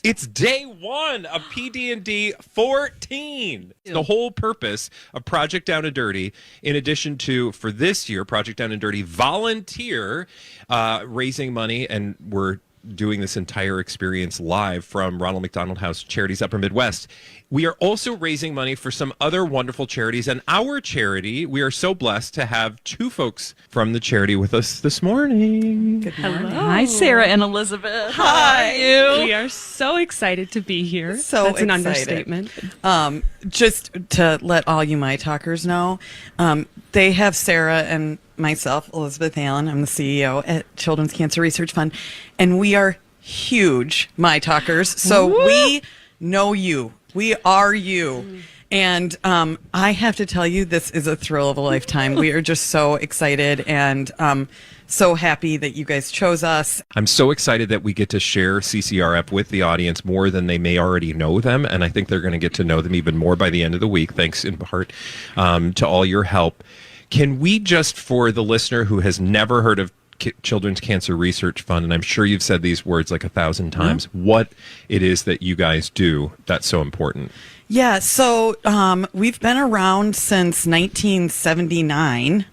It's day one of PD&D 14. The whole purpose of Project Down and Dirty, in addition to, for this year, Project Down and Dirty volunteer, raising money, and we're doing this entire experience live from Ronald McDonald House Charities Upper Midwest. We are also raising money for some other wonderful charities, and our charity, we are so blessed to have two folks from the charity with us this morning. Good morning. Hello. Hi, Sarah and Elizabeth. Hi. How are you? We are so excited to be here. So That's an excited. understatement. Just to let all you My Talkers know, they have Sarah and myself, Elizabeth Allen. I'm the CEO at Children's Cancer Research Fund, and we are huge My Talkers. So we know you. We are you. And I have to tell you, this is a thrill of a lifetime. We are just so excited and so happy that you guys chose us. I'm so excited that we get to share CCRF with the audience more than they may already know them, and I think they're going to get to know them even more by the end of the week, thanks in part to all your help. Can we just, for the listener who has never heard of Children's Cancer Research Fund, and I'm sure you've said these words like 1,000 times, what it is that you guys do that's so important? Yeah, so we've been around since 1979,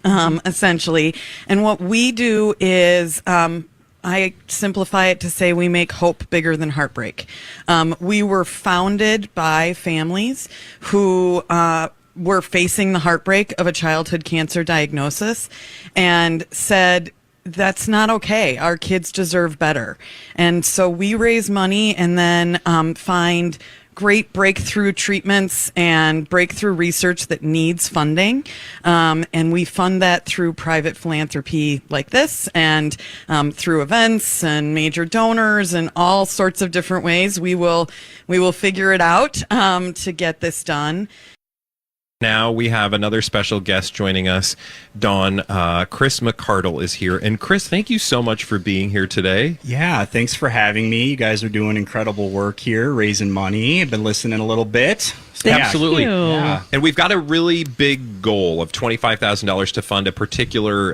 essentially. And what we do is, I simplify it to say we make hope bigger than heartbreak. We were founded by families who were facing the heartbreak of a childhood cancer diagnosis and said, that's not okay. Our kids deserve better. And so we raise money and then find great breakthrough treatments and breakthrough research that needs funding. And we fund that through private philanthropy like this and through events and major donors and all sorts of different ways. We will figure it out to get this done. Now we have another special guest joining us, Dawn. Chris McCardle is here. And Chris, thank you so much for being here today. Yeah, thanks for having me. You guys are doing incredible work here, raising money. I've been listening a little bit. So, Absolutely. Yeah. And we've got a really big goal of $25,000 to fund a particular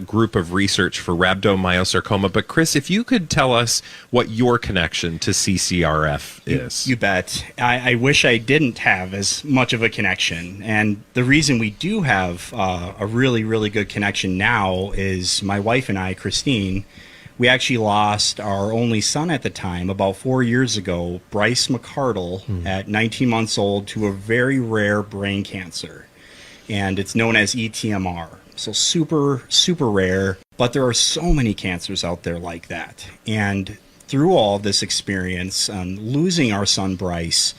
group of research for rhabdomyosarcoma. But Chris, if you could tell us what your connection to CCRF is. You bet. I wish I didn't have as much of a connection. And the reason we do have a really, really good connection now is my wife and I, Christine, we actually lost our only son at the time about 4 years ago, Bryce McCardle, at 19 months old, to a very rare brain cancer. And it's known as ETMR. So super, super rare. But there are so many cancers out there like that. And through all this experience, losing our son Bryce,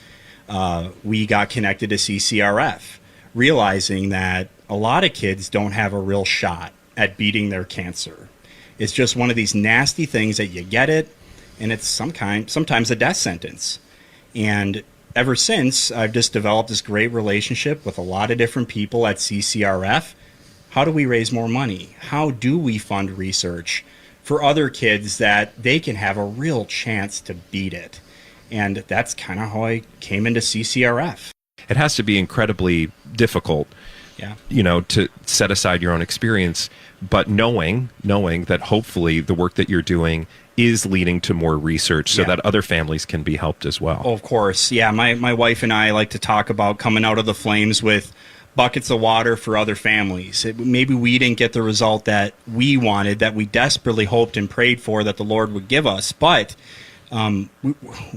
we got connected to CCRF, realizing that a lot of kids don't have a real shot at beating their cancer. It's just one of these nasty things that you get it, and it's sometimes a death sentence. And ever since, I've just developed this great relationship with a lot of different people at CCRF. How do we raise more money? How do we fund research for other kids that they can have a real chance to beat it? And that's kind of how I came into CCRF. It has to be incredibly difficult, to set aside your own experience, but knowing that hopefully the work that you're doing is leading to more research so that other families can be helped as well. Oh, of course. Yeah, my wife and I like to talk about coming out of the flames with buckets of water for other families. Maybe we didn't get the result that we wanted, that we desperately hoped and prayed for that the Lord would give us, but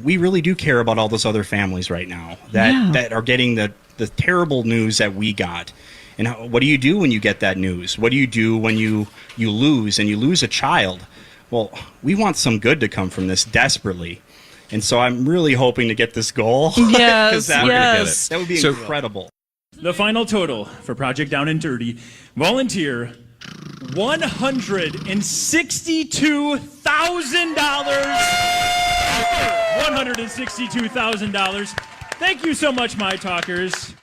we really do care about all those other families right now that are getting the terrible news that we got. And what do you do when you get that news? What do you do when you lose a child? Well, we want some good to come from this desperately. And so I'm really hoping to get this goal. Yes, that would be incredible. The final total for Project Down and Dirty volunteer, $162,000. $162,000. Thank you so much, My Talkers.